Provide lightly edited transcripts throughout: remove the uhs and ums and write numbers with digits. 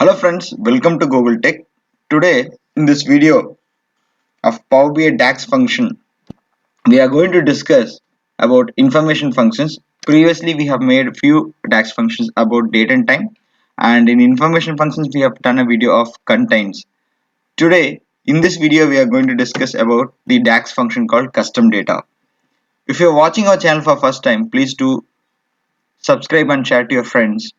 Hello friends, welcome to Google Tech. Today in this video of Power BI DAX function, we are going to discuss about information functions. Previously we have made few DAX functions about date and time, and in information functions we have done a video of contains. Today in this video we are going to discuss about the DAX function called custom data. If you are watching our channel for first time, please do subscribe and share to your friends,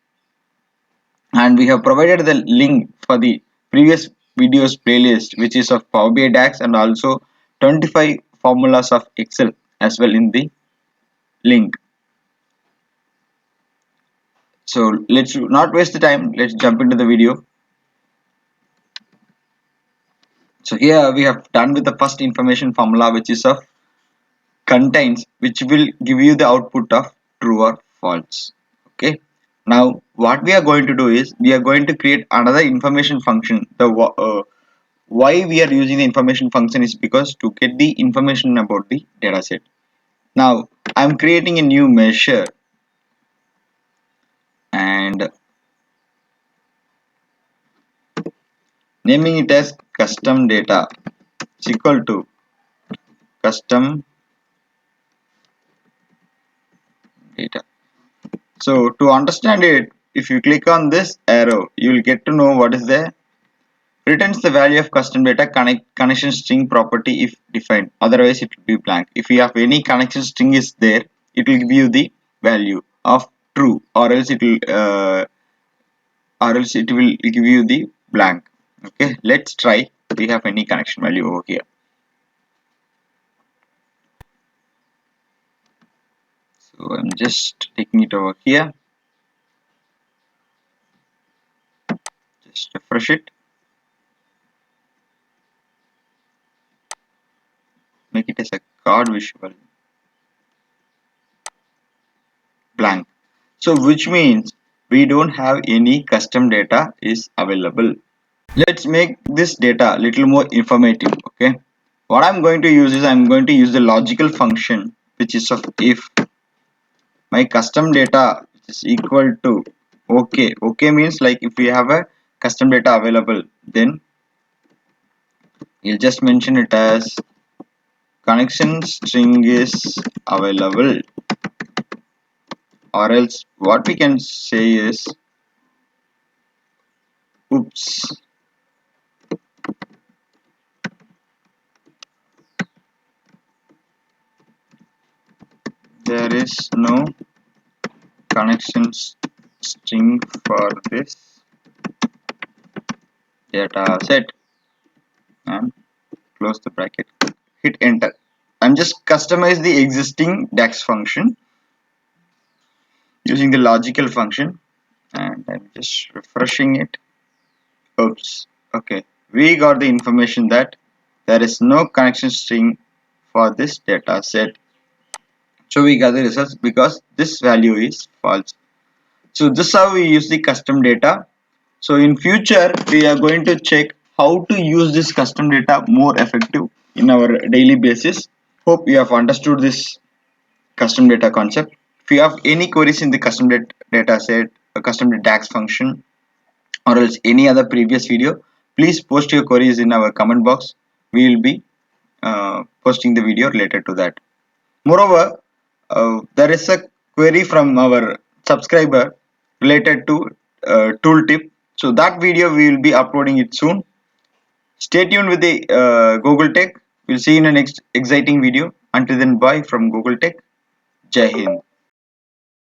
and we have provided the link for the previous videos playlist, which is of Power BI DAX, and also 25 formulas of Excel as well in the link. So let's not waste the time, let's jump into the video. So here we have done with the first information formula, which is of contains, which will give you the output of true or false. Okay, now what we are going to do is we are going to create another information function. Why we are using the information function is because to get the information about the dataset. Now I'm creating a new measure and naming it as custom data. It's equal to custom data. So to understand it, if you click on this arrow, you will get to know what is the returns the value of custom data connection string property if defined, otherwise it will be blank. If you have any connection string is there, it will give you the value of true, or else it will give you the blank. Okay, let's try. We have any connection value over here. So I'm just taking it over here, just refresh it, make it as a card visual, blank. So which means we don't have any custom data is available. Let's make this data a little more informative. Okay, what I'm going to use is I'm going to use the logical function, which is of if my custom data is equal to okay means like if we have a custom data available, then you'll just mention it as connection string is available, or else what we can say is oops, there is no connection string for this data set, and close the bracket, hit enter. I'm just customize the existing DAX function using the logical function, and I'm just refreshing it. Oops, okay, we got the information that there is no connection string for this data set, so we got the results because this value is false. So this is how we use the custom data. So in future we are going to check how to use this custom data more effective in our daily basis. Hope you have understood this custom data concept. If you have any queries in the custom data set, a custom DAX function, or else any other previous video, please post your queries in our comment box. We will be posting the video related to that. Moreover, there is a query from our subscriber related to tooltip. So that video we will be uploading it soon. Stay tuned with the Google Tech. We'll see you in the next exciting video. Until then, bye from Google Tech. Jai Hind.